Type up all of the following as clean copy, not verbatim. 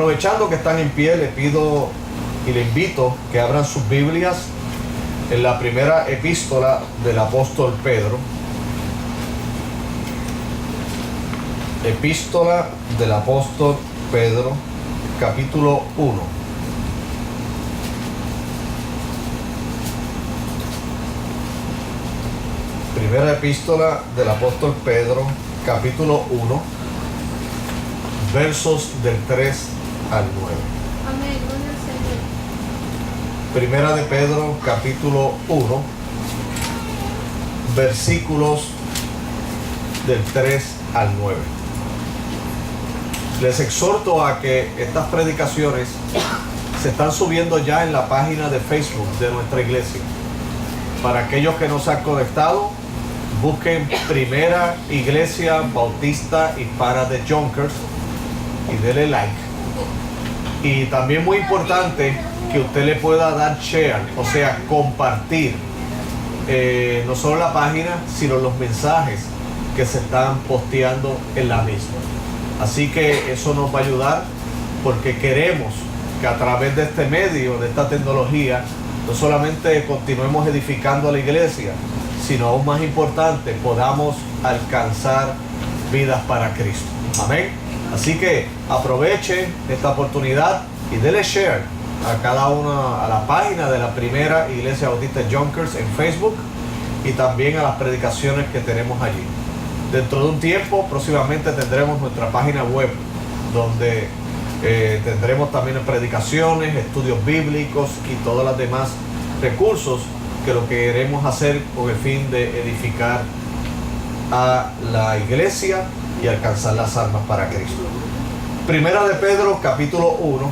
Aprovechando que están en pie, le pido y le invito que abran sus Biblias en la primera epístola del apóstol Pedro. Epístola del apóstol Pedro, capítulo 1. Primera epístola del apóstol Pedro, capítulo 1, versos del 3 al 9. Amén, gloria al Señor. Primera de Pedro, capítulo 1, versículos del 3 al 9. Les exhorto a que estas predicaciones se están subiendo ya en la página de Facebook de nuestra iglesia. Para aquellos que no se han conectado, busquen Primera Iglesia Bautista Hispana de Yonkers y denle like. Y también muy importante que usted le pueda dar share, o sea, compartir no solo la página, sino los mensajes que se están posteando en la misma. Así que eso nos va a ayudar, porque queremos que a través de este medio, de esta tecnología, no solamente continuemos edificando a la iglesia, sino aún más importante, podamos alcanzar vidas para Cristo. Amén. Así que aprovechen esta oportunidad y denle share a cada una, a la página de la Primera Iglesia Bautista Yonkers en Facebook y también a las predicaciones que tenemos allí. Dentro de un tiempo, próximamente tendremos nuestra página web, donde tendremos también predicaciones, estudios bíblicos y todos los demás recursos que lo que queremos hacer con el fin de edificar a la iglesia y alcanzar las almas para Cristo. Primera de Pedro, capítulo 1,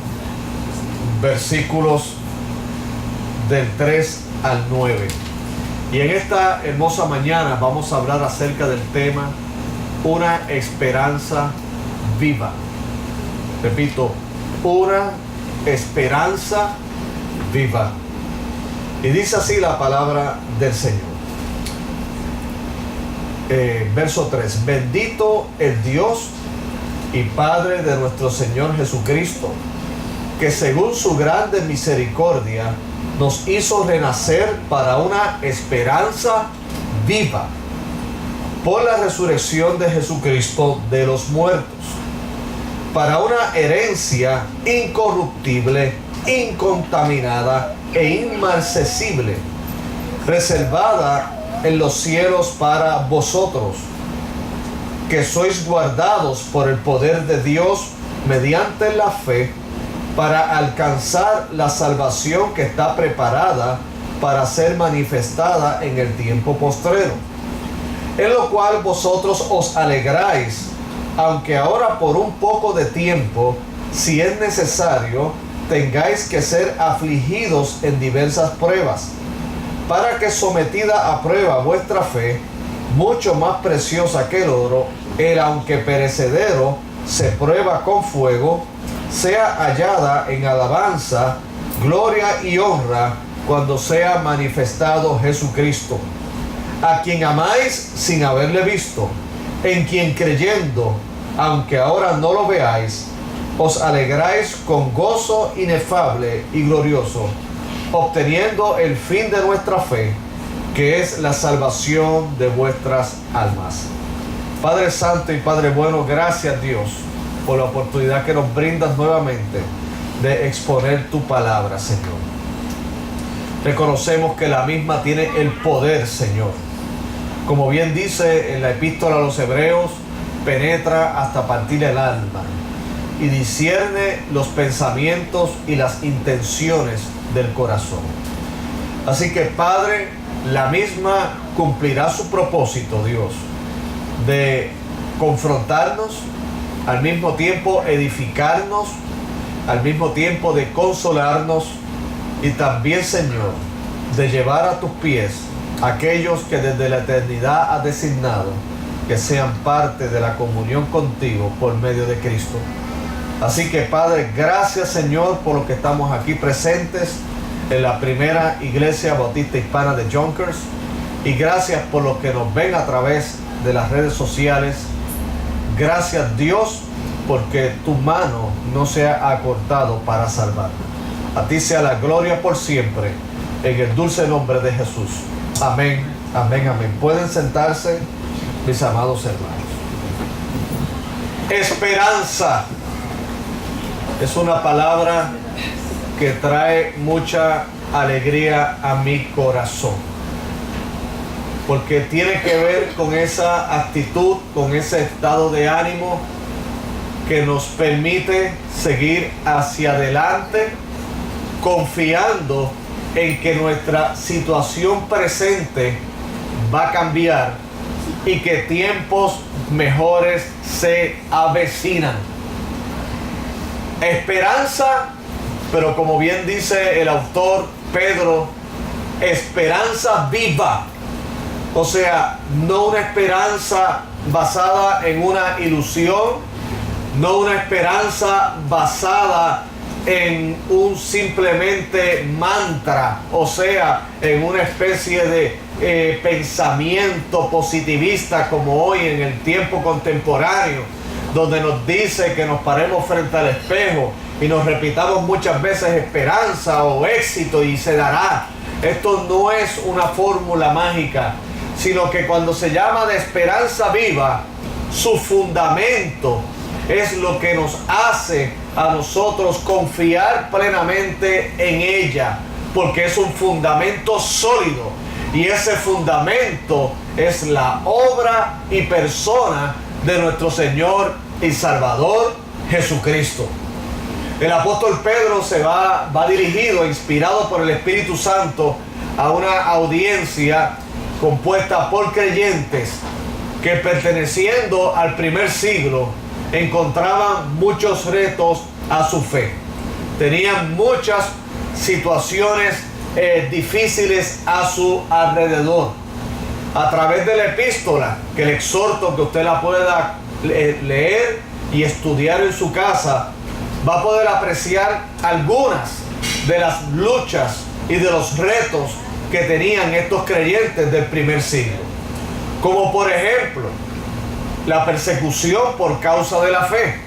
versículos del 3 al 9. Y en esta hermosa mañana vamos a hablar acerca del tema una esperanza viva. Repito, una esperanza viva. Y dice así la palabra del Señor. Verso 3. Bendito el Dios y Padre de nuestro Señor Jesucristo, que según su grande misericordia nos hizo renacer para una esperanza viva por la resurrección de Jesucristo de los muertos, para una herencia incorruptible, incontaminada e inmarcesible, reservada en los cielos para vosotros, que sois guardados por el poder de Dios mediante la fe, para alcanzar la salvación que está preparada para ser manifestada en el tiempo postrero, en lo cual vosotros os alegráis, aunque ahora por un poco de tiempo, si es necesario, tengáis que ser afligidos en diversas pruebas, para que sometida a prueba vuestra fe, mucho más preciosa que el oro, el aunque perecedero se prueba con fuego, sea hallada en alabanza, gloria y honra cuando sea manifestado Jesucristo, a quien amáis sin haberle visto, en quien creyendo, aunque ahora no lo veáis, os alegráis con gozo inefable y glorioso, obteniendo el fin de nuestra fe, que es la salvación de vuestras almas. Padre Santo y Padre bueno, gracias Dios por la oportunidad que nos brindas nuevamente de exponer tu palabra, Señor. Reconocemos que la misma tiene el poder, Señor. Como bien dice en la epístola a los Hebreos, penetra hasta partir el alma y discierne los pensamientos y las intenciones del corazón. Así que, Padre, la misma cumplirá su propósito, Dios, de confrontarnos, al mismo tiempo edificarnos, al mismo tiempo de consolarnos y también, Señor, de llevar a tus pies a aquellos que desde la eternidad has designado que sean parte de la comunión contigo por medio de Cristo. Así que, Padre, gracias, Señor, por lo que estamos aquí presentes en la Primera Iglesia Bautista Hispana de Yonkers, y gracias por los que nos ven a través de las redes sociales. Gracias, Dios, porque tu mano no se ha acortado para salvar. A ti sea la gloria por siempre, en el dulce nombre de Jesús. Amén, amén, amén. Pueden sentarse, mis amados hermanos. Esperanza es una palabra que trae mucha alegría a mi corazón, porque tiene que ver con esa actitud, con ese estado de ánimo que nos permite seguir hacia adelante, confiando en que nuestra situación presente va a cambiar y que tiempos mejores se avecinan. Esperanza, pero como bien dice el autor Pedro, esperanza viva. O sea, no una esperanza basada en una ilusión, no una esperanza basada en un simplemente mantra, o sea, en una especie de pensamiento positivista como hoy en el tiempo contemporáneo, donde nos dice que nos paremos frente al espejo y nos repitamos muchas veces esperanza o éxito y se dará. Esto no es una fórmula mágica, sino que cuando se llama de esperanza viva, su fundamento es lo que nos hace a nosotros confiar plenamente en ella, porque es un fundamento sólido, y ese fundamento es la obra y persona de nuestro Señor y Salvador Jesucristo. El apóstol Pedro se va dirigido, inspirado por el Espíritu Santo, a una audiencia compuesta por creyentes que, perteneciendo al primer siglo, encontraban muchos retos a su fe. Tenían muchas situaciones difíciles a su alrededor. A través de la epístola, que le exhorto que usted la pueda leer y estudiar en su casa, va a poder apreciar algunas de las luchas y de los retos que tenían estos creyentes del primer siglo. Como por ejemplo, la persecución por causa de la fe.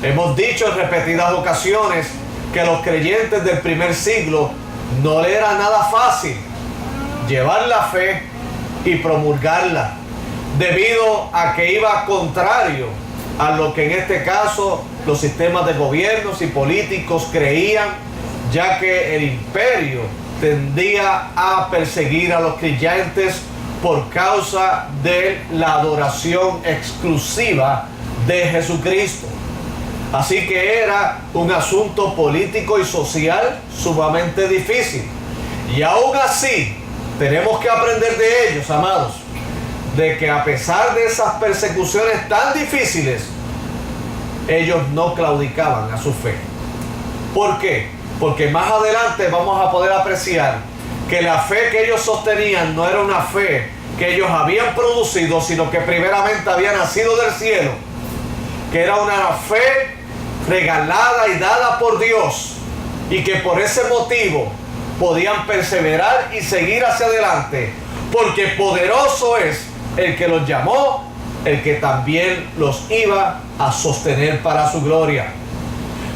Hemos dicho en repetidas ocasiones que a los creyentes del primer siglo no le era nada fácil llevar la fe y promulgarla, debido a que iba contrario a lo que en este caso los sistemas de gobiernos y políticos creían, ya que el imperio tendía a perseguir a los creyentes por causa de la adoración exclusiva de Jesucristo. Así que era un asunto político y social sumamente difícil. Y aún así, tenemos que aprender de ellos, amados, de que a pesar de esas persecuciones tan difíciles, ellos no claudicaban a su fe. ¿Por qué? Porque más adelante vamos a poder apreciar que la fe que ellos sostenían no era una fe que ellos habían producido, sino que primeramente había nacido del cielo, que era una fe regalada y dada por Dios, y que por ese motivo podían perseverar y seguir hacia adelante, porque poderoso es el que los llamó, el que también los iba a sostener para su gloria.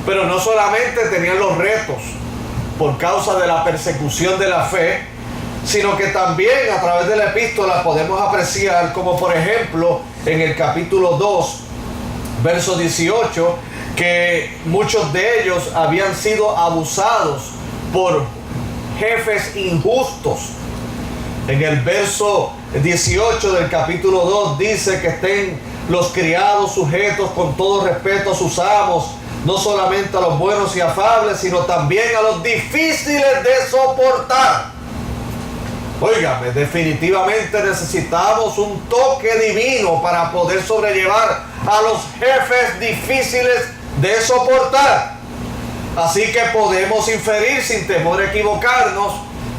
Pero no solamente tenían los retos por causa de la persecución de la fe, sino que también a través de la epístola podemos apreciar, como por ejemplo en el capítulo 2, verso 18, que muchos de ellos habían sido abusados por jefes injustos. En el verso 18 del capítulo 2 dice que estén los criados sujetos con todo respeto a sus amos, no solamente a los buenos y afables, sino también a los difíciles de soportar. Óigame, definitivamente necesitamos un toque divino para poder sobrellevar a los jefes difíciles de soportar. Así que podemos inferir sin temor a equivocarnos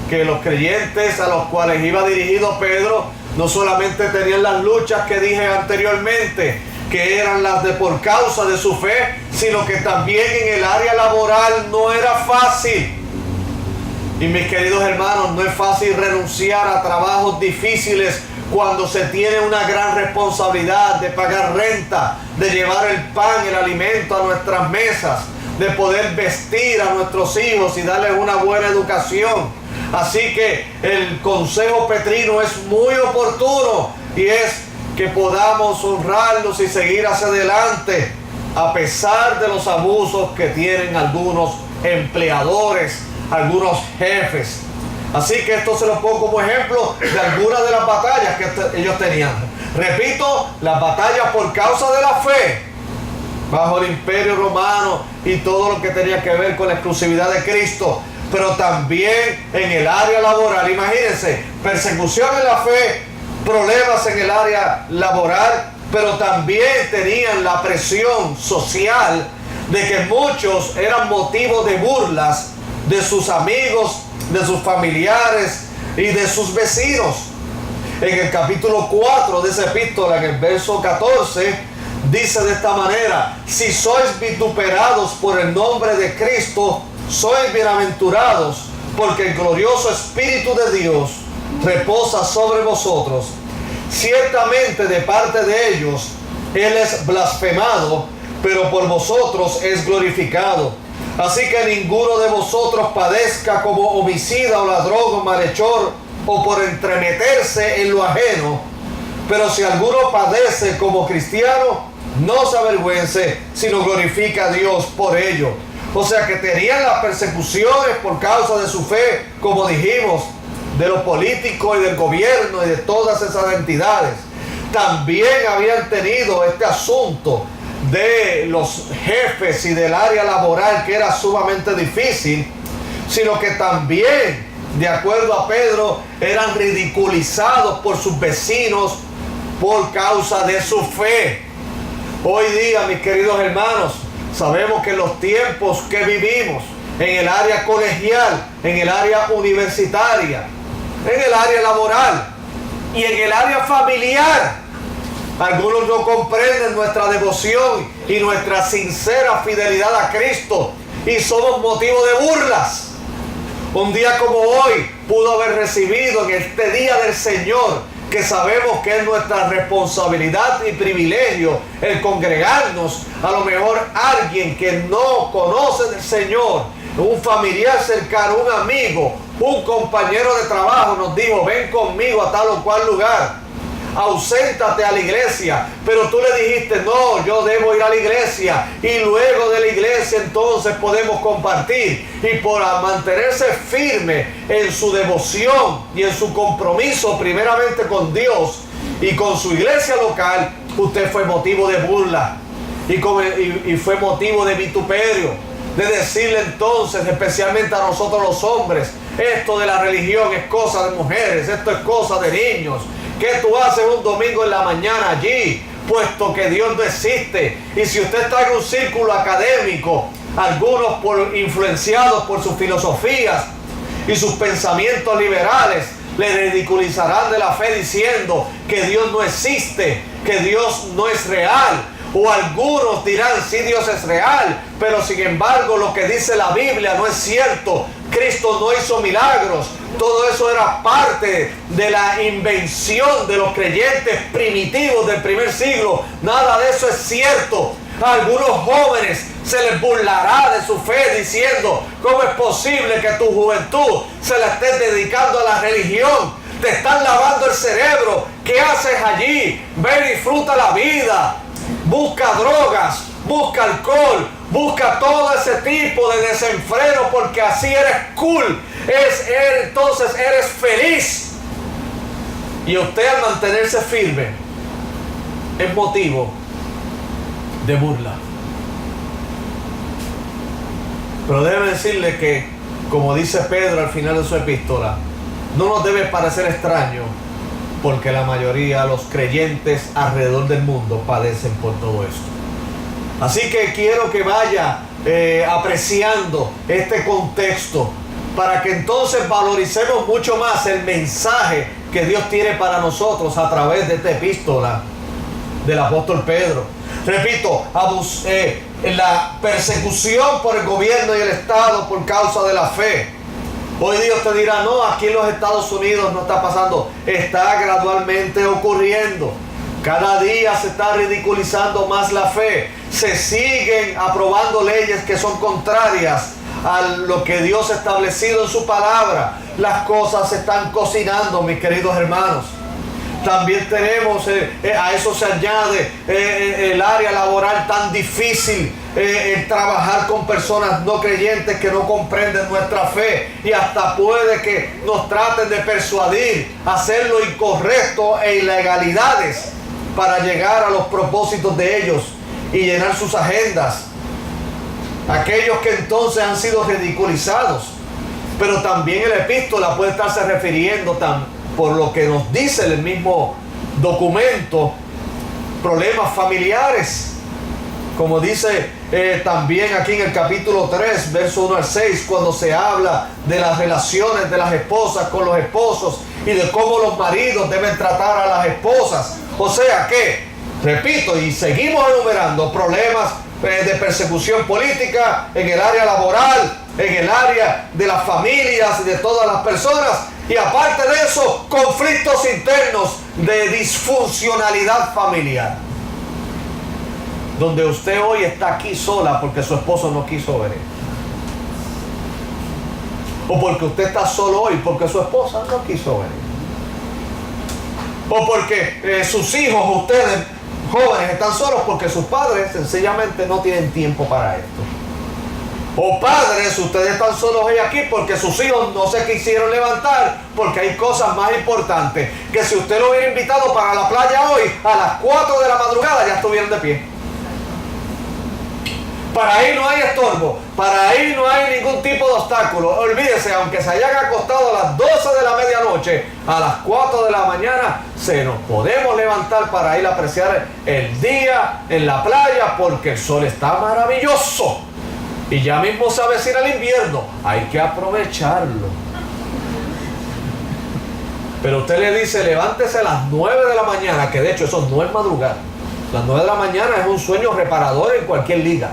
que los creyentes a los cuales iba dirigido Pedro no solamente tenían las luchas que dije anteriormente, que eran las de por causa de su fe, sino que también en el área laboral no era fácil. Y mis queridos hermanos, no es fácil renunciar a trabajos difíciles cuando se tiene una gran responsabilidad de pagar renta, de llevar el pan, el alimento a nuestras mesas, de poder vestir a nuestros hijos y darles una buena educación. Así que el consejo petrino es muy oportuno y es que podamos honrarlos y seguir hacia adelante a pesar de los abusos que tienen algunos empleadores, algunos jefes. Así que esto se lo pongo como ejemplo de algunas de las batallas que ellos tenían. Repito, las batallas por causa de la fe bajo el imperio romano y todo lo que tenía que ver con la exclusividad de Cristo, pero también en el área laboral. Imagínense, persecución en la fe, problemas en el área laboral, pero también tenían la presión social de que muchos eran motivo de burlas de sus amigos, de sus familiares y de sus vecinos. En el capítulo 4 de esa epístola, en el verso 14, dice de esta manera: si sois vituperados por el nombre de Cristo, sois bienaventurados, porque el glorioso Espíritu de Dios reposa sobre vosotros. Ciertamente de parte de ellos Él es blasfemado, pero por vosotros es glorificado. Así que ninguno de vosotros padezca como homicida o ladrón o malhechor o por entremeterse en lo ajeno. Pero si alguno padece como cristiano, no se avergüence, sino glorifica a Dios por ello. O sea que tenían las persecuciones por causa de su fe, como dijimos, de los políticos y del gobierno y de todas esas entidades. También habían tenido este asunto de los jefes y del área laboral, que era sumamente difícil, sino que también, de acuerdo a Pedro, eran ridiculizados por sus vecinos por causa de su fe. Hoy día, mis queridos hermanos, sabemos que en los tiempos que vivimos, en el área colegial, en el área universitaria, en el área laboral y en el área familiar, algunos no comprenden nuestra devoción y nuestra sincera fidelidad a Cristo y somos motivo de burlas. Un día como hoy pudo haber recibido en este día del Señor, que sabemos que es nuestra responsabilidad y privilegio el congregarnos, a lo mejor alguien que no conoce del Señor, un familiar cercano, un amigo, un compañero de trabajo nos dijo: ven conmigo a tal o cual lugar, auséntate a la iglesia, pero tú le dijiste: no, yo debo ir a la iglesia, y luego de la iglesia entonces podemos compartir. Y por mantenerse firme en su devoción y en su compromiso primeramente con Dios y con su iglesia local, usted fue motivo de burla y fue motivo de vituperio, de decirle entonces, especialmente a nosotros los hombres: esto de la religión es cosa de mujeres, esto es cosa de niños. ¿Qué tú haces un domingo en la mañana allí? Puesto que Dios no existe. Y si usted está en un círculo académico, algunos influenciados por sus filosofías y sus pensamientos liberales, le ridiculizarán de la fe diciendo que Dios no existe, que Dios no es real. O algunos dirán: sí, Dios es real, pero sin embargo lo que dice la Biblia no es cierto. Cristo no hizo milagros. Todo eso era parte de la invención de los creyentes primitivos del primer siglo. Nada de eso es cierto. A algunos jóvenes se les burlará de su fe diciendo: ¿cómo es posible que tu juventud se la estés dedicando a la religión? Te están lavando el cerebro. ¿Qué haces allí? Ve y disfruta la vida. Busca drogas, busca alcohol, busca todo ese tipo de desenfreno, porque así eres cool. Entonces eres feliz. Y usted, al mantenerse firme, es motivo de burla. Pero debe decirle que, como dice Pedro al final de su epístola, no nos debe parecer extraño, porque la mayoría, los creyentes alrededor del mundo, padecen por todo esto. Así que quiero que vaya apreciando este contexto, para que entonces valoricemos mucho más el mensaje que Dios tiene para nosotros a través de esta epístola del apóstol Pedro. Repito, la persecución por el gobierno y el Estado por causa de la fe. Hoy Dios te dirá, no, aquí en los Estados Unidos no está pasando. Está gradualmente ocurriendo. Cada día se está ridiculizando más la fe. Se siguen aprobando leyes que son contrarias a lo que Dios ha establecido en su palabra. Las cosas se están cocinando, mis queridos hermanos. También tenemos, a eso se añade el área laboral tan difícil, el trabajar con personas no creyentes que no comprenden nuestra fe y hasta puede que nos traten de persuadir a hacer lo incorrecto e ilegalidades para llegar a los propósitos de ellos y llenar sus agendas. Aquellos que entonces han sido ridiculizados. Pero también el epístola puede estarse refiriendo por lo que nos dice el mismo documento, problemas familiares. Como dice también aquí en el capítulo 3, verso 1 al 6, cuando se habla de las relaciones de las esposas con los esposos y de cómo los maridos deben tratar a las esposas. O sea que, repito, y seguimos enumerando problemas de persecución política en el área laboral, en el área de las familias y de todas las personas. Y aparte de eso, conflictos internos de disfuncionalidad familiar. Donde usted hoy está aquí sola porque su esposo no quiso venir. O porque usted está solo hoy porque su esposa no quiso venir. O porque sus hijos, ustedes jóvenes, están solos porque sus padres sencillamente no tienen tiempo para esto. O padres, ustedes están solos hoy aquí porque sus hijos no se quisieron levantar porque hay cosas más importantes que si usted lo hubiera invitado para la playa hoy a las 4 de la madrugada ya estuvieran de pie. Para ahí no hay estorbo, para ahí no hay ningún tipo de obstáculo. Olvídese, aunque se hayan acostado a las 12 de la medianoche, a las 4 de la mañana se nos podemos levantar para ir a apreciar el día en la playa porque el sol está maravilloso. Y ya mismo se avecina el invierno, hay que aprovecharlo. Pero usted le dice, levántese a las 9 de la mañana, que de hecho eso no es madrugar. Las 9 de la mañana es un sueño reparador en cualquier liga.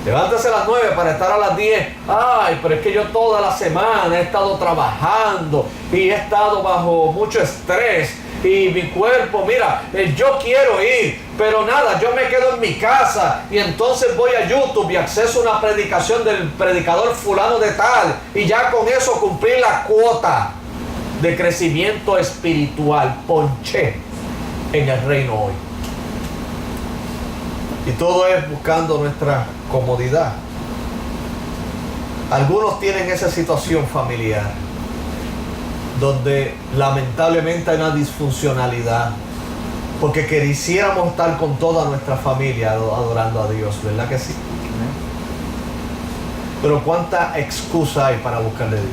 Levántese a las 9 para estar a las 10. Ay, pero es que yo toda la semana he estado trabajando y he estado bajo mucho estrés. Y mi cuerpo, mira, yo quiero ir, pero nada, yo me quedo en mi casa y entonces voy a YouTube y acceso a una predicación del predicador fulano de tal y ya con eso cumplí la cuota de crecimiento espiritual, ponché en el reino hoy. Y todo es buscando nuestra comodidad. Algunos tienen esa situación familiar donde lamentablemente hay una disfuncionalidad porque quisiéramos estar con toda nuestra familia adorando a Dios, ¿verdad que sí? Pero cuánta excusa hay para buscarle a Dios,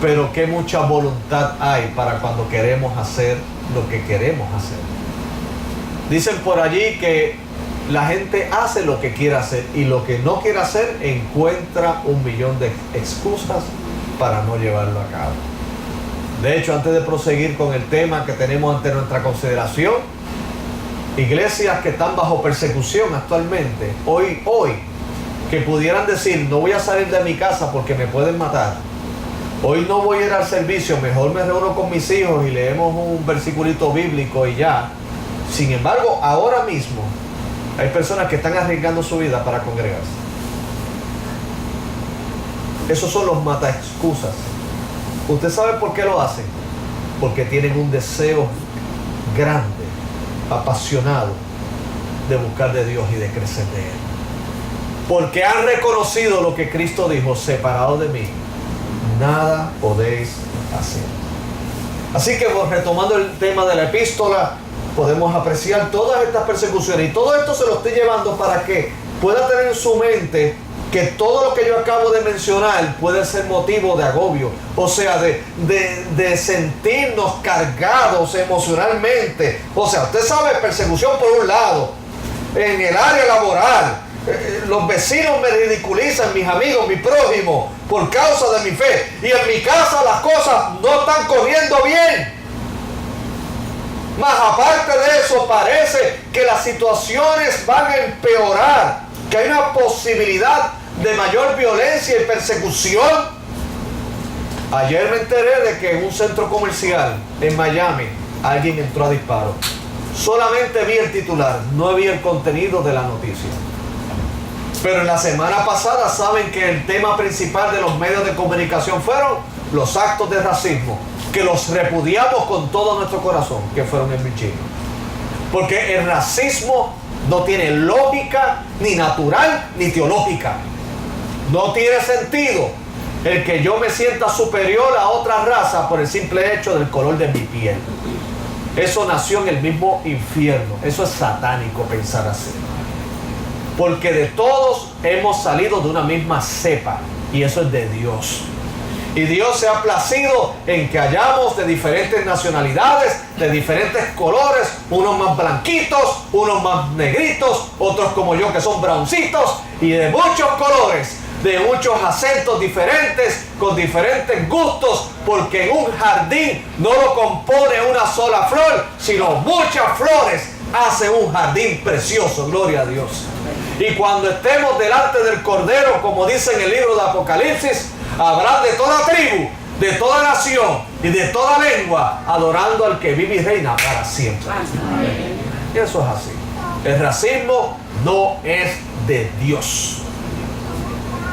pero qué mucha voluntad hay para cuando queremos hacer lo que queremos hacer. Dicen por allí que la gente hace lo que quiere hacer y lo que no quiere hacer encuentra 1.000.000 de excusas para no llevarlo a cabo. De hecho, antes de proseguir con el tema que tenemos ante nuestra consideración, iglesias que están bajo persecución actualmente, hoy, que pudieran decir, no voy a salir de mi casa porque me pueden matar, hoy no voy a ir al servicio, mejor me reúno con mis hijos y leemos un versiculito bíblico y ya. Sin embargo, ahora mismo hay personas que están arriesgando su vida para congregarse. Esos son los mata excusas. ¿Usted sabe por qué lo hacen? Porque tienen un deseo grande, apasionado de buscar de Dios y de crecer de Él. Porque han reconocido lo que Cristo dijo, separado de mí, nada podéis hacer. Así que retomando el tema de la epístola, podemos apreciar todas estas persecuciones. Y todo esto se lo estoy llevando para que pueda tener en su mente que todo lo que yo acabo de mencionar puede ser motivo de agobio, o sea, de sentirnos cargados emocionalmente. O sea, usted sabe, persecución por un lado, en el área laboral, los vecinos me ridiculizan, mis amigos, mi prójimo, por causa de mi fe, y en mi casa las cosas no están corriendo bien. Más aparte de eso, parece que las situaciones van a empeorar, que hay una posibilidad de mayor violencia y persecución. Ayer me enteré de que en un centro comercial en Miami alguien entró a disparo. Solamente vi el titular, no vi el contenido de la noticia. Pero en la semana pasada saben que el tema principal de los medios de comunicación fueron los actos de racismo, que los repudiamos con todo nuestro corazón, que fueron en Virginia. Porque el racismo no tiene lógica, ni natural, ni teológica. No tiene sentido el que yo me sienta superior a otra raza por el simple hecho del color de mi piel. Eso nació en el mismo infierno. Eso es satánico pensar así. Porque de todos hemos salido de una misma cepa, y eso es de Dios. Y Dios se ha placido en que hayamos de diferentes nacionalidades, de diferentes colores, unos más blanquitos, unos más negritos, otros como yo que son browncitos, y de muchos colores, de muchos acentos diferentes, con diferentes gustos, porque en un jardín no lo compone una sola flor, sino muchas flores hacen un jardín precioso, gloria a Dios. Y cuando estemos delante del Cordero, como dice en el libro de Apocalipsis, habrá de toda tribu, de toda nación y de toda lengua, adorando al que vive y reina para siempre. Y eso es así. El racismo no es de Dios.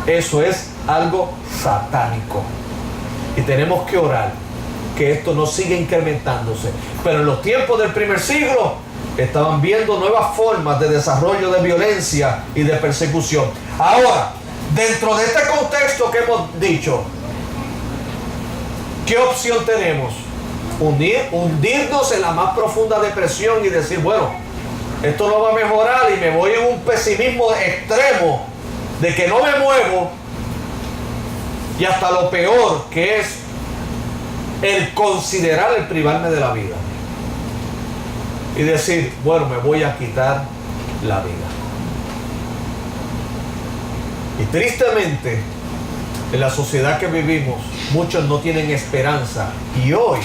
Eso es algo satánico. Y tenemos que orar que esto no siga incrementándose. Pero en los tiempos del primer siglo estaban viendo nuevas formas de desarrollo de violencia y de persecución. Ahora, dentro de este contexto que hemos dicho, ¿qué opción tenemos? Hundirnos en la más profunda depresión y decir, bueno, esto no va a mejorar, y me voy en un pesimismo extremo de que no me muevo, y hasta lo peor, que es el considerar el privarme de la vida y decir, bueno, me voy a quitar la vida. Y tristemente, en la sociedad que vivimos, muchos no tienen esperanza, y hoy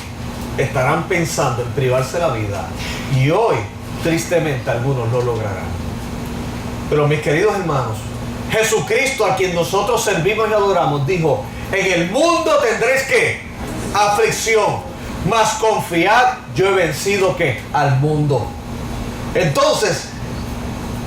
estarán pensando en privarse la vida, y hoy tristemente algunos lo lograrán. Pero mis queridos hermanos, Jesucristo, a quien nosotros servimos y adoramos, dijo, en el mundo tendréis ¿qué? Aflicción, mas confiad, yo he vencido ¿qué? Al mundo. Entonces,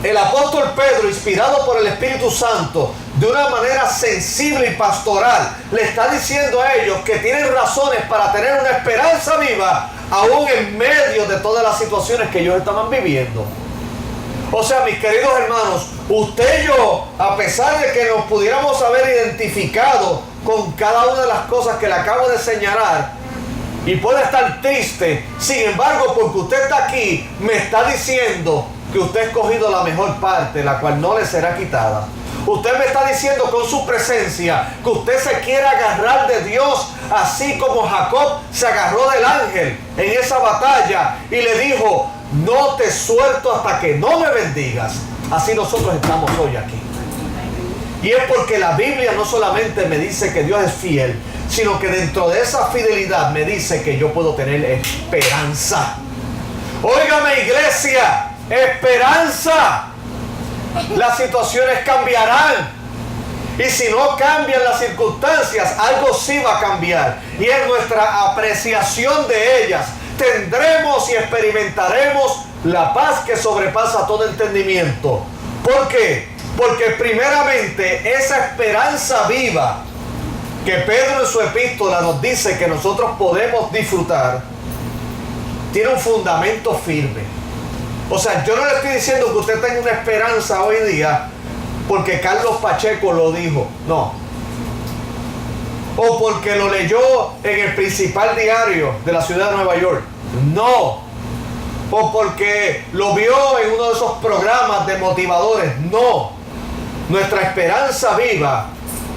el apóstol Pedro, inspirado por el Espíritu Santo, de una manera sensible y pastoral, le está diciendo a ellos que tienen razones para tener una esperanza viva, aún en medio de todas las situaciones que ellos estaban viviendo. O sea, mis queridos hermanos, usted y yo, a pesar de que nos pudiéramos haber identificado con cada una de las cosas que le acabo de señalar, y puede estar triste, sin embargo, porque usted está aquí, me está diciendo que usted ha escogido la mejor parte, la cual no le será quitada. Usted me está diciendo con su presencia que usted se quiere agarrar de Dios, así como Jacob se agarró del ángel en esa batalla y le dijo, no te suelto hasta que no me bendigas. Así nosotros estamos hoy aquí. Y es porque la Biblia no solamente me dice que Dios es fiel, sino que dentro de esa fidelidad me dice que yo puedo tener esperanza. Óigame, iglesia, esperanza. Las situaciones cambiarán, y si no cambian las circunstancias, algo sí va a cambiar, y es nuestra apreciación de ellas. Tendremos y experimentaremos la paz que sobrepasa todo entendimiento. ¿Por qué? Porque primeramente esa esperanza viva que Pedro en su epístola nos dice que nosotros podemos disfrutar, tiene un fundamento firme. O sea, yo no le estoy diciendo que usted tenga una esperanza hoy día porque Carlos Pacheco lo dijo, no. O porque lo leyó en el principal diario de la ciudad de Nueva York, no. O porque lo vio en uno de esos programas de motivadores, no. Nuestra esperanza viva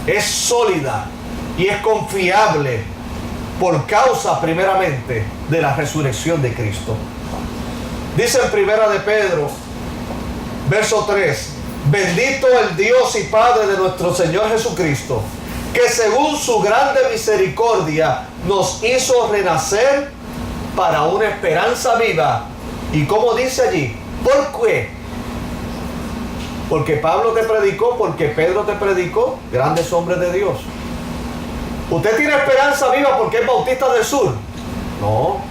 es sólida y es confiable por causa primeramente de la resurrección de Cristo. Dice en Primera de Pedro, verso 3, bendito el Dios y Padre de nuestro Señor Jesucristo, que según su grande misericordia nos hizo renacer para una esperanza viva. Y como dice allí, ¿por qué? Porque Pablo te predicó, porque Pedro te predicó, grandes hombres de Dios. ¿Usted tiene esperanza viva porque es Bautista del Sur? No.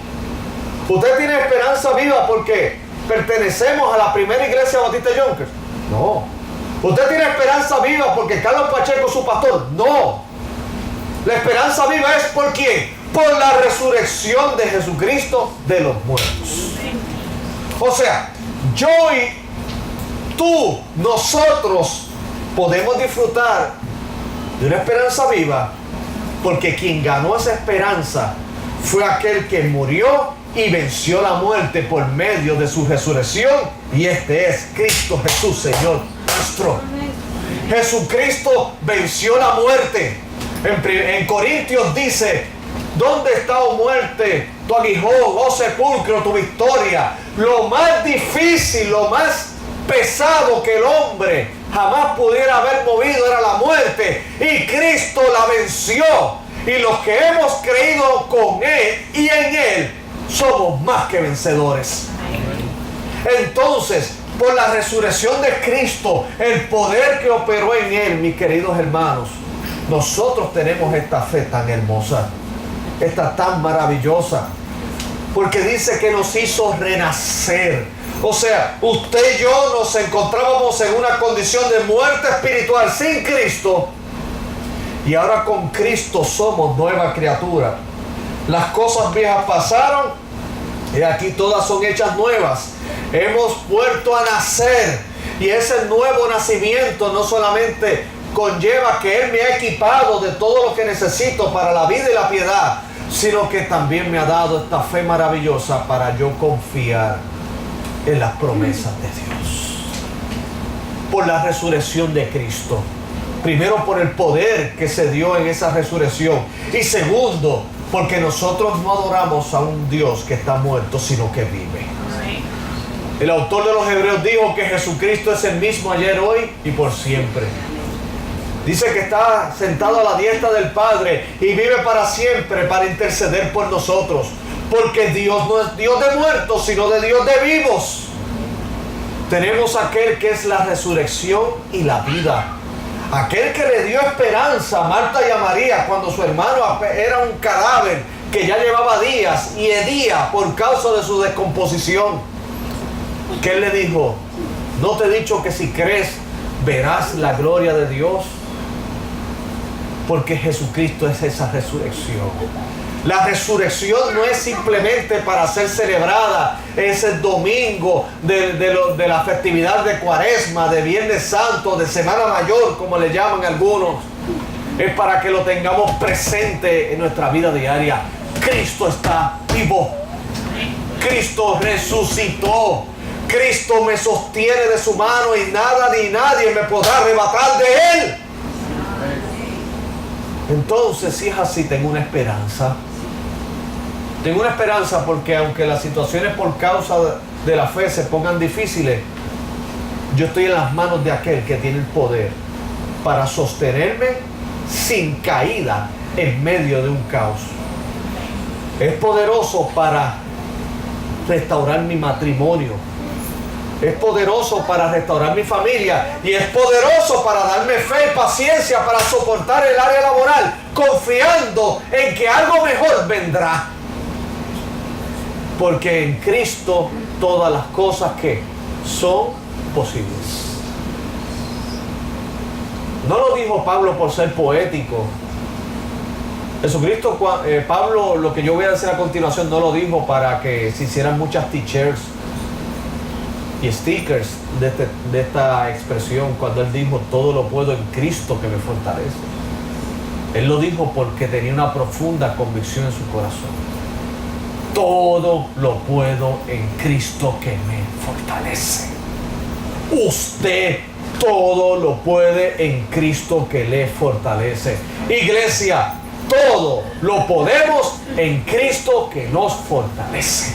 ¿Usted tiene esperanza viva porque pertenecemos a la primera iglesia bautista de Yonkers? No. ¿Usted tiene esperanza viva porque Carlos Pacheco es su pastor? No. La esperanza viva es ¿por quién? Por la resurrección de Jesucristo de los muertos. O sea, yo y tú, nosotros podemos disfrutar de una esperanza viva porque quien ganó esa esperanza fue aquel que murió y venció la muerte por medio de su resurrección, y este es Cristo Jesús, Señor nuestro. Jesucristo venció la muerte. En Corintios dice: ¿dónde está, oh muerte, tu aguijón, oh sepulcro, tu victoria? Lo más difícil, lo más pesado que el hombre jamás pudiera haber movido era la muerte, y Cristo la venció. Y los que hemos creído con Él y en Él somos más que vencedores. Entonces, por la resurrección de Cristo, el poder que operó en Él, mis queridos hermanos, nosotros tenemos esta fe tan hermosa, esta tan maravillosa, porque dice que nos hizo renacer. O sea, usted y yo nos encontrábamos en una condición de muerte espiritual sin Cristo, y ahora con Cristo somos nueva criatura. Las cosas viejas pasaron y aquí todas son hechas nuevas. Hemos vuelto a nacer, y ese nuevo nacimiento no solamente conlleva que Él me ha equipado de todo lo que necesito para la vida y la piedad, sino que también me ha dado esta fe maravillosa para yo confiar en las promesas de Dios. Por la resurrección de Cristo. Primero, por el poder que se dio en esa resurrección. Y segundo, porque nosotros no adoramos a un Dios que está muerto, sino que vive. El autor de los Hebreos dijo que Jesucristo es el mismo ayer, hoy y por siempre. Dice que está sentado a la diestra del Padre y vive para siempre para interceder por nosotros. Porque Dios no es Dios de muertos, sino de Dios de vivos. Tenemos aquel que es la resurrección y la vida. Aquel que le dio esperanza a Marta y a María cuando su hermano era un cadáver que ya llevaba días y hedía por causa de su descomposición. Que Él le dijo: ¿no te he dicho que si crees verás la gloria de Dios? Porque Jesucristo es esa resurrección. La resurrección no es simplemente para ser celebrada ese domingo de la festividad de Cuaresma, de Viernes Santo, de Semana Mayor, como le llaman algunos. Es para que lo tengamos presente en nuestra vida diaria. Cristo está vivo. Cristo resucitó. Cristo me sostiene de su mano y nada ni nadie me podrá arrebatar de Él. Entonces, si es así, tengo una esperanza. Tengo una esperanza porque aunque las situaciones por causa de la fe se pongan difíciles, yo estoy en las manos de aquel que tiene el poder para sostenerme sin caída en medio de un caos. Es poderoso para restaurar mi matrimonio. Es poderoso para restaurar mi familia. Y es poderoso para darme fe y paciencia para soportar el área laboral, confiando en que algo mejor vendrá. Porque en Cristo todas las cosas que son posibles. No lo dijo Pablo por ser poético. Jesucristo, Pablo, lo que yo voy a decir a continuación, no lo dijo para que se hicieran muchas t-shirts y stickers de esta expresión, cuando Él dijo: todo lo puedo en Cristo que me fortalece. Él lo dijo porque tenía una profunda convicción en su corazón. Todo lo puedo en Cristo que me fortalece. Usted todo lo puede en Cristo que le fortalece. Iglesia, todo lo podemos en Cristo que nos fortalece.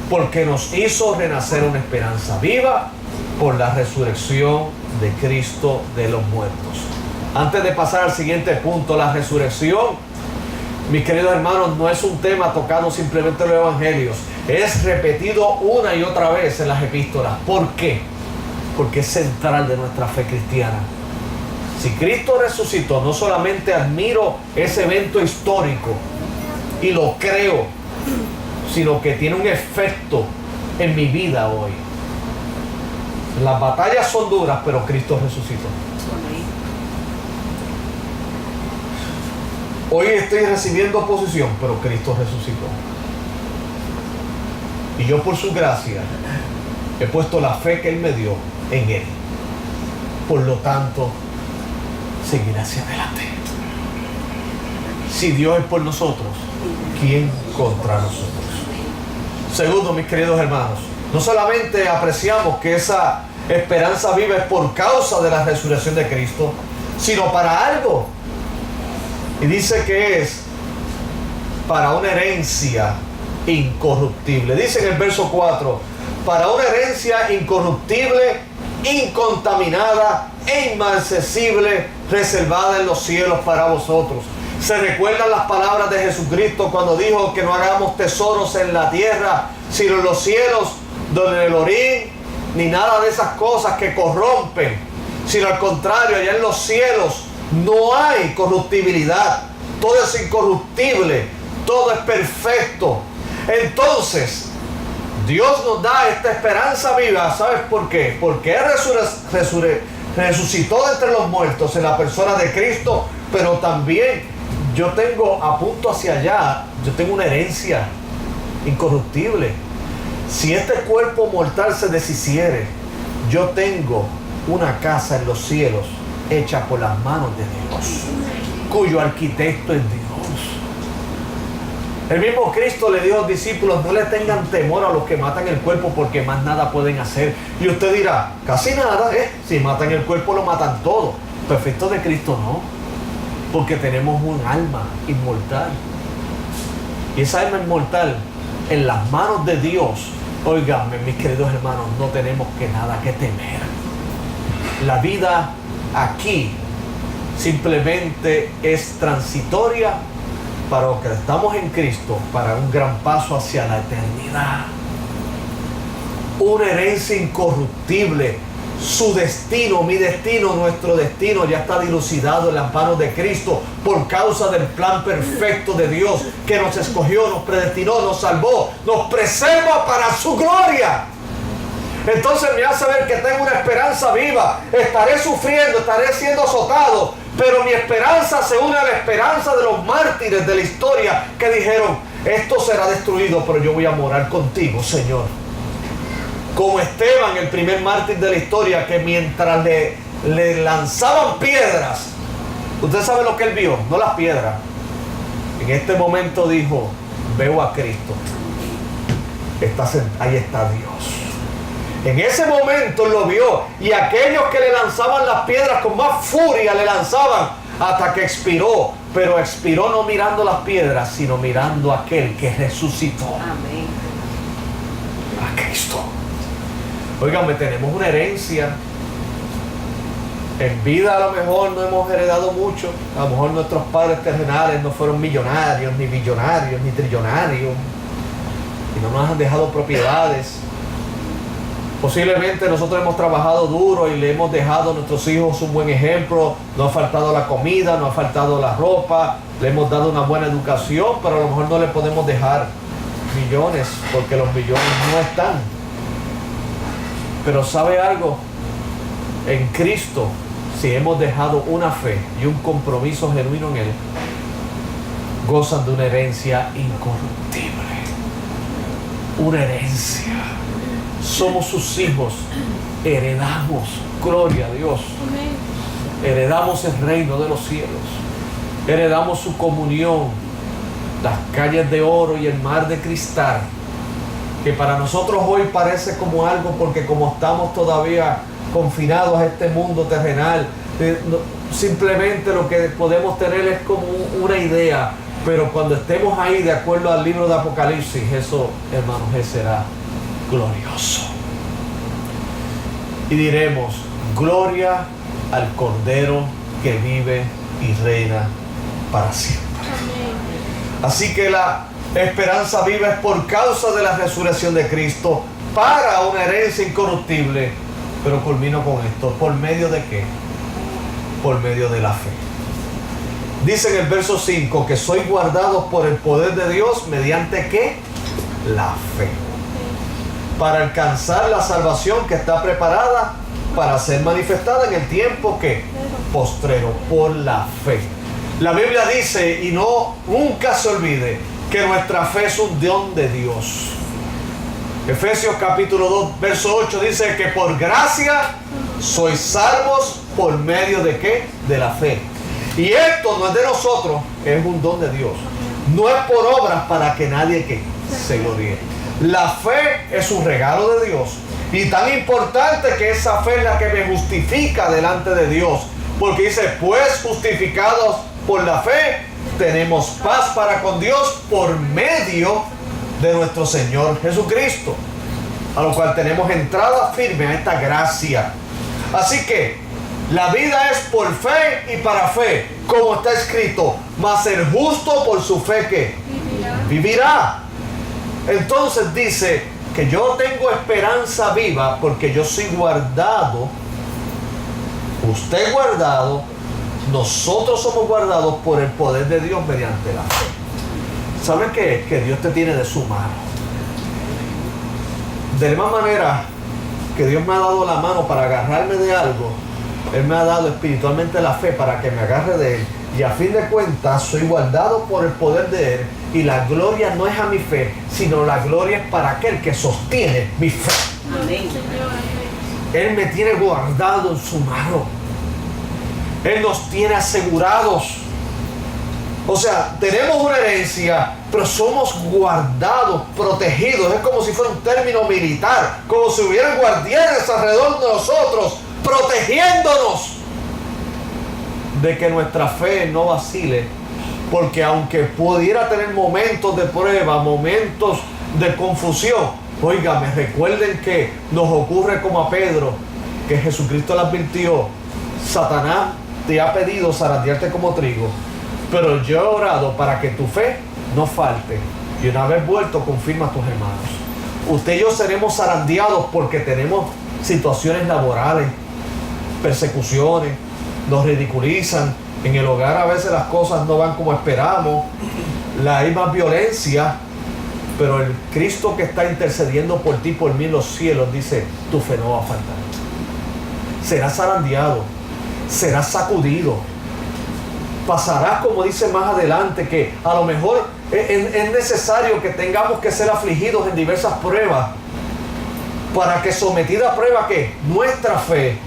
Porque nos hizo renacer una esperanza viva por la resurrección de Cristo de los muertos. Antes de pasar al siguiente punto, la resurrección, mis queridos hermanos, no es un tema tocado simplemente en los evangelios. Es repetido una y otra vez en las epístolas. ¿Por qué? porque es central de nuestra fe cristiana. Si Cristo resucitó, no solamente admiro ese evento histórico y lo creo, sino que tiene un efecto en mi vida hoy. Las batallas son duras, pero Cristo resucitó. Hoy estoy recibiendo oposición, pero Cristo resucitó. Y yo, por su gracia, he puesto la fe que Él me dio en Él. Por lo tanto, seguiré hacia adelante. Si Dios es por nosotros, ¿quién contra nosotros? Segundo, mis queridos hermanos, no solamente apreciamos que esa esperanza viva es por causa de la resurrección de Cristo, sino para algo. Y dice que es para una herencia incorruptible. Dice en el verso 4, para una herencia incorruptible, incontaminada e inmarcesible, reservada en los cielos para vosotros. Se recuerdan las palabras de Jesucristo cuando dijo que no hagamos tesoros en la tierra, sino en los cielos, donde el orín ni nada de esas cosas que corrompen, sino al contrario, allá en los cielos no hay corruptibilidad, todo es incorruptible, todo es perfecto. Entonces, Dios nos da esta esperanza viva. ¿Sabes por qué? Porque Él resucitó de entre los muertos en la persona de Cristo, pero también yo tengo, apunto hacia allá, yo tengo una herencia incorruptible. Si este cuerpo mortal se deshiciere, yo tengo una casa en los cielos hecha por las manos de Dios, cuyo arquitecto es Dios. El mismo Cristo le dijo a los discípulos: no le tengan temor a los que matan el cuerpo, porque más nada pueden hacer. Y usted dirá: casi nada, si matan el cuerpo lo matan todo. Perfecto, de Cristo no, porque tenemos un alma inmortal. Y esa alma inmortal en las manos de Dios, óiganme, mis queridos hermanos, no tenemos que nada que temer. La vida aquí simplemente es transitoria para los que estamos en Cristo, para un gran paso hacia la eternidad. Una herencia incorruptible. Su destino, mi destino, nuestro destino ya está dilucidado en las manos de Cristo por causa del plan perfecto de Dios que nos escogió, nos predestinó, nos salvó, nos preserva para su gloria. Entonces me hace ver que tengo una esperanza viva. Estaré sufriendo, estaré siendo azotado, pero mi esperanza se une a la esperanza de los mártires de la historia que dijeron: esto será destruido, pero yo voy a morar contigo, Señor. Como Esteban, el primer mártir de la historia, que mientras le lanzaban piedras, usted sabe lo que él vio, no las piedras. En este momento dijo: veo a Cristo. Ahí está Dios. En ese momento lo vio, y aquellos que le lanzaban las piedras con más furia le lanzaban hasta que expiró. Pero expiró no mirando las piedras, sino mirando a aquel que resucitó. Amén. A Cristo. Óigame, tenemos una herencia. En vida a lo mejor no hemos heredado mucho. A lo mejor nuestros padres terrenales no fueron millonarios, ni billonarios, ni trillonarios, y no nos han dejado propiedades. Posiblemente nosotros hemos trabajado duro y le hemos dejado a nuestros hijos un buen ejemplo. No ha faltado la comida, no ha faltado la ropa, le hemos dado una buena educación, pero a lo mejor no le podemos dejar millones, porque los millones no están. Pero ¿sabe algo? En Cristo, si hemos dejado una fe y un compromiso genuino en Él, gozan de una herencia incorruptible. Una herencia. Somos sus hijos. Heredamos, gloria a Dios. Heredamos el reino de los cielos. Heredamos su comunión, las calles de oro y el mar de cristal, que para nosotros hoy parece como algo, porque como estamos todavía confinados a este mundo terrenal, simplemente lo que podemos tener es como una idea, pero cuando estemos ahí, de acuerdo al libro de Apocalipsis, eso, hermanos, eso será glorioso. Y diremos: gloria al Cordero que vive y reina para siempre. Así que la esperanza viva es por causa de la resurrección de Cristo, para una herencia incorruptible, Pero culmino con esto. ¿Por medio de qué? Por medio de la fe. Dice en el verso 5 que soy guardado por el poder de Dios mediante ¿qué? La fe. Para alcanzar la salvación que está preparada para ser manifestada en el tiempo que postrero, por la fe. La Biblia dice, y nunca se olvide, que nuestra fe es un don de Dios. Efesios capítulo 2, verso 8 dice que por gracia sois salvos por medio de ¿qué? De la fe. Y esto no es de nosotros, es un don de Dios. No es por obras para que nadie ¿qué? Se gloríe. La fe es un regalo de Dios. Y tan importante que esa fe es la que me justifica delante de Dios. Porque dice, pues justificados por la fe, tenemos paz para con Dios por medio de nuestro Señor Jesucristo. A lo cual tenemos entrada firme a esta gracia. Así que la vida es por fe y para fe, como está escrito, mas el justo por su fe ¿qué? Vivirá. Entonces dice que yo tengo esperanza viva porque yo soy guardado, usted guardado, nosotros somos guardados por el poder de Dios mediante la fe. ¿Saben qué? Que Dios te tiene de su mano. De la misma manera que Dios me ha dado la mano para agarrarme de algo, Él me ha dado espiritualmente la fe para que me agarre de Él. Y a fin de cuentas soy guardado por el poder de Él. Y la gloria no es a mi fe, sino la gloria es para aquel que sostiene mi fe. Amén. Él me tiene guardado en su mano. Él nos tiene asegurados. O sea, tenemos una herencia, pero somos guardados, protegidos. Es como si fuera un término militar, como si hubieran guardianes alrededor de nosotros, protegiéndonos de que nuestra fe no vacile. Porque aunque pudiera tener momentos de prueba, momentos de confusión, óigame, recuerden que nos ocurre como a Pedro, que Jesucristo le advirtió: Satanás te ha pedido zarandearte como trigo, pero yo he orado para que tu fe no falte. Y una vez vuelto, confirma a tus hermanos. Usted y yo seremos zarandeados porque tenemos situaciones laborales, persecuciones, nos ridiculizan. En el hogar a veces las cosas no van como esperamos, hay más violencia, pero el Cristo que está intercediendo por ti, por mí en los cielos, dice: tu fe no va a faltar. Serás zarandeado, serás sacudido, pasarás, como dice más adelante, que a lo mejor es necesario que tengamos que ser afligidos en diversas pruebas, para que sometida a prueba que nuestra fe,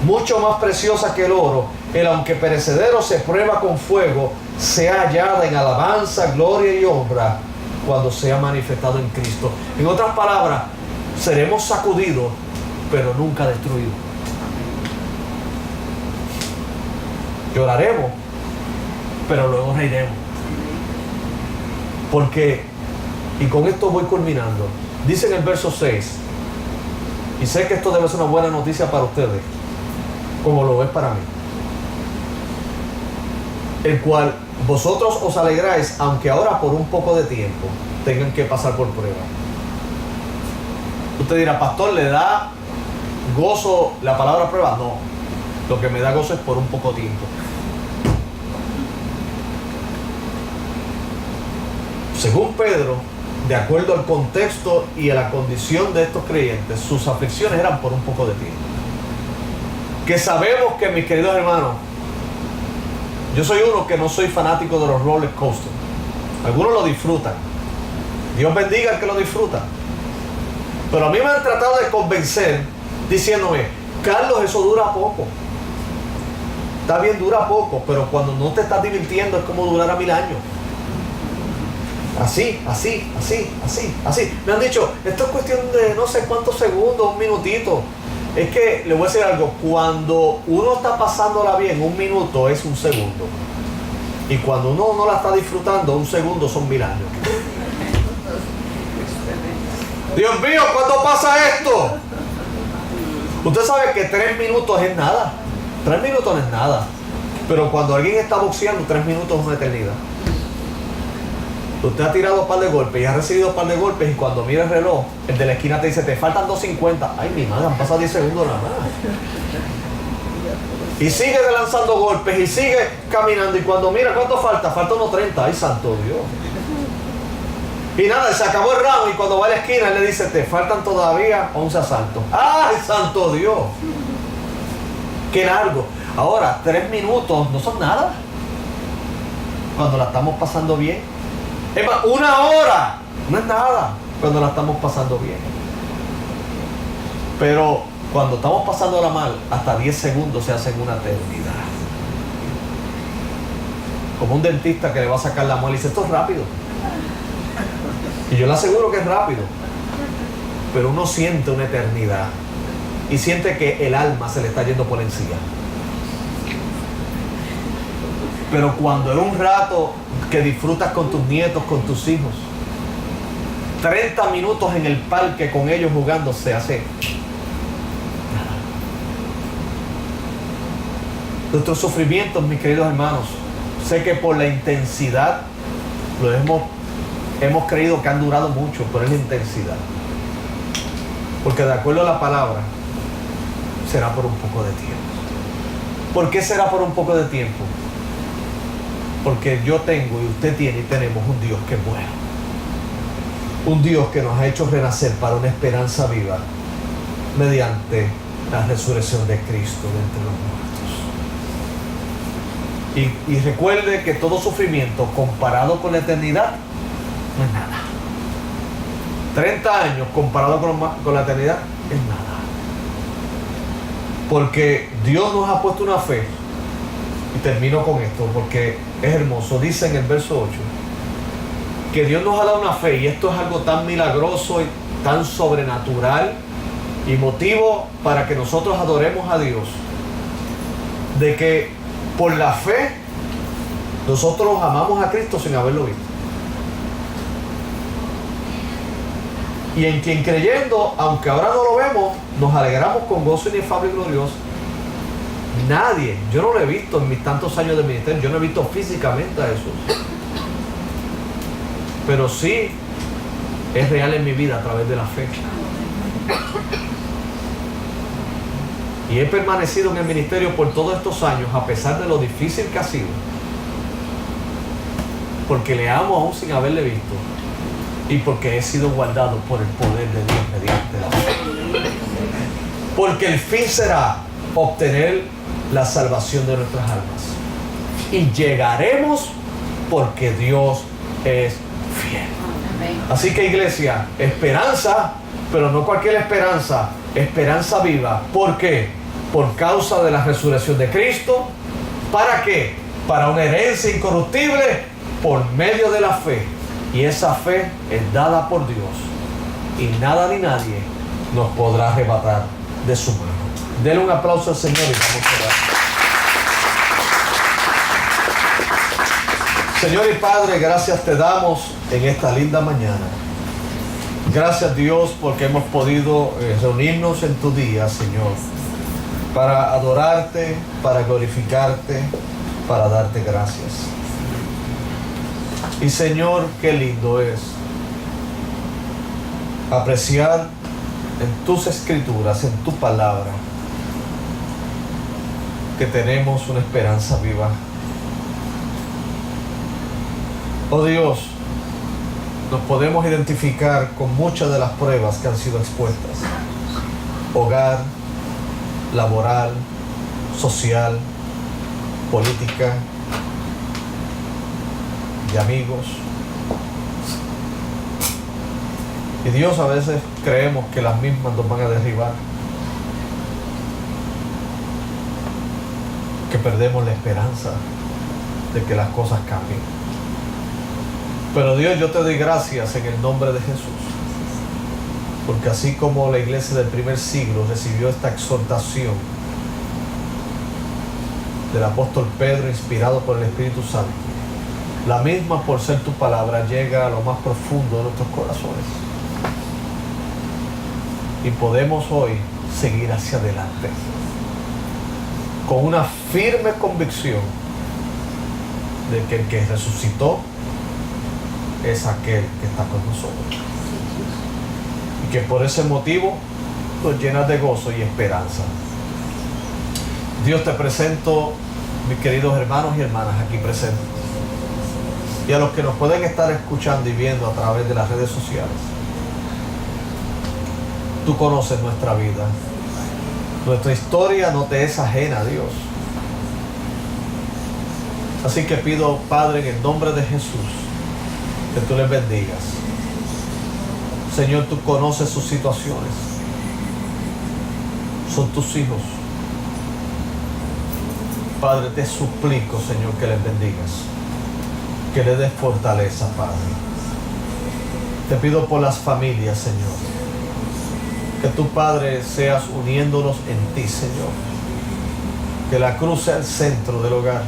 mucho más preciosa que el oro, el aunque perecedero se prueba con fuego, sea hallada en alabanza, gloria y honra cuando sea manifestado en Cristo. En otras palabras, seremos sacudidos, pero nunca destruidos. Lloraremos, pero luego reiremos. Porque, y con esto voy culminando, dice en el verso 6, y sé que esto debe ser una buena noticia para ustedes, como lo es para mí, el cual vosotros os alegráis, aunque ahora por un poco de tiempo tengan que pasar por prueba. Usted dirá: pastor, ¿le da gozo la palabra prueba? No, lo que me da gozo es por un poco tiempo. Según Pedro, de acuerdo al contexto y a la condición de estos creyentes, sus aflicciones eran por un poco de tiempo. Que sabemos que, mis queridos hermanos, yo soy uno que no soy fanático de los roller coasters. Algunos lo disfrutan. Dios bendiga al que lo disfruta. Pero a mí me han tratado de convencer diciéndome: Carlos, eso dura poco. Está bien, dura poco, pero cuando no te estás divirtiendo es como durar a 1000 años. Así. Me han dicho: esto es cuestión de no sé cuántos segundos, un minutito. Es que le voy a decir algo: cuando uno está pasándola bien, un minuto es un segundo. Y cuando uno no la está disfrutando, un segundo son 1000 años. Dios mío, ¿cuándo pasa esto? Usted sabe que 3 minutos es nada. 3 minutos no es nada. Pero cuando alguien está boxeando, 3 minutos es una eternidad. Usted ha tirado un par de golpes y ha recibido un par de golpes y cuando mira el reloj, el de la esquina te dice, te faltan 2.50. Ay, mi madre, han pasado 10 segundos nada más. Y sigue lanzando golpes y sigue caminando y cuando mira, ¿cuánto falta? Falta unos 30. Ay, santo Dios. Y nada, se acabó el round y cuando va a la esquina él le dice, te faltan todavía 11 asaltos. ¡Ay, santo Dios! ¡Qué largo! Ahora, 3 minutos no son nada cuando la estamos pasando bien. Es más, 1 hora no es nada cuando la estamos pasando bien. Pero cuando estamos pasándola mal, hasta 10 segundos se hacen una eternidad. Como un dentista que le va a sacar la muela y dice, esto es rápido. Y yo le aseguro que es rápido. Pero uno siente una eternidad. Y siente que el alma se le está yendo por encima. Pero cuando es un rato que disfrutas con tus nietos, con tus hijos, 30 minutos en el parque con ellos jugando se hace nada. Nuestros sufrimientos, mis queridos hermanos, sé que por la intensidad hemos creído que han durado mucho, pero es la intensidad. Porque de acuerdo a la palabra, será por un poco de tiempo. ¿Por qué será por un poco de tiempo? Porque yo tengo y usted tiene y tenemos un Dios que es bueno. Un Dios que nos ha hecho renacer para una esperanza viva mediante la resurrección de Cristo de entre los muertos. Y recuerde que todo sufrimiento comparado con la eternidad no es nada. 30 años comparado con la eternidad es nada. Porque Dios nos ha puesto una fe. Y termino con esto porque es hermoso. Dice en el verso 8 que Dios nos ha dado una fe, y esto es algo tan milagroso y tan sobrenatural y motivo para que nosotros adoremos a Dios, de que por la fe nosotros amamos a Cristo sin haberlo visto. Y en quien creyendo, aunque ahora no lo vemos, nos alegramos con gozo inefable y glorioso. Nadie, yo no lo he visto en mis tantos años de ministerio, yo no he visto físicamente a Jesús. Pero sí es real en mi vida a través de la fe. Y he permanecido en el ministerio por todos estos años, a pesar de lo difícil que ha sido. Porque le amo aún sin haberle visto. Y porque he sido guardado por el poder de Dios mediante la fe. Porque el fin será obtener la salvación de nuestras almas. Y llegaremos porque Dios es fiel. Así que, iglesia, esperanza, pero no cualquier esperanza, esperanza viva. ¿Por qué? Por causa de la resurrección de Cristo. ¿Para qué? Para una herencia incorruptible por medio de la fe. Y esa fe es dada por Dios. Y nada ni nadie nos podrá arrebatar de su mano. Denle un aplauso al Señor y vamos a orar. Señor y Padre, gracias te damos en esta linda mañana. Gracias, Dios, porque hemos podido reunirnos en tu día, Señor, para adorarte, para glorificarte, para darte gracias. Y Señor, qué lindo es apreciar en tus escrituras, en tu palabra, que tenemos una esperanza viva. Oh Dios, nos podemos identificar con muchas de las pruebas que han sido expuestas. Hogar, laboral, social, política, de amigos. Y Dios, a veces creemos que las mismas nos van a derribar, que perdemos la esperanza de que las cosas cambien. Pero Dios, yo te doy gracias en el nombre de Jesús, porque así como la iglesia del primer siglo recibió esta exhortación del apóstol Pedro, inspirado por el Espíritu Santo, la misma, por ser tu palabra, llega a lo más profundo de nuestros corazones. Y podemos hoy seguir hacia adelante con una firme convicción de que el que resucitó es aquel que está con nosotros. Y que por ese motivo nos llenas de gozo y esperanza. Dios, te presento, mis queridos hermanos y hermanas aquí presentes, y a los que nos pueden estar escuchando y viendo a través de las redes sociales. Tú conoces nuestra vida. Nuestra historia no te es ajena, Dios. Así que pido, Padre, en el nombre de Jesús, que tú les bendigas. Señor, tú conoces sus situaciones. Son tus hijos. Padre, te suplico, Señor, que les bendigas. Que les des fortaleza, Padre. Te pido por las familias, Señor. Que tu, Padre, seas uniéndonos en ti, Señor. Que la cruz sea el centro del hogar.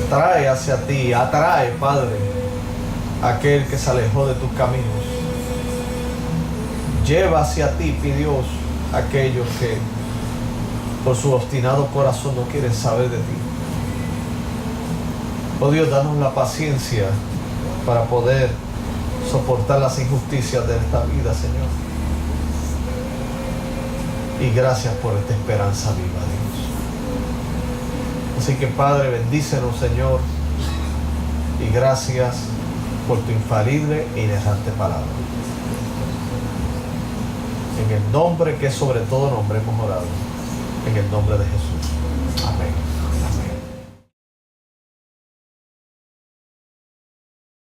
Trae hacia ti, atrae, Padre, a aquel que se alejó de tus caminos. Lleva hacia ti, mi Dios, a aquellos que por su obstinado corazón no quieren saber de ti. Oh Dios, danos la paciencia para poder soportar las injusticias de esta vida, Señor. Y gracias por esta esperanza viva, Dios. Así que, Padre, bendícenos, Señor, y gracias por tu infalible e inerrante palabra. En el nombre que es sobre todo nombre hemos orado. En el nombre de Jesús. Amén.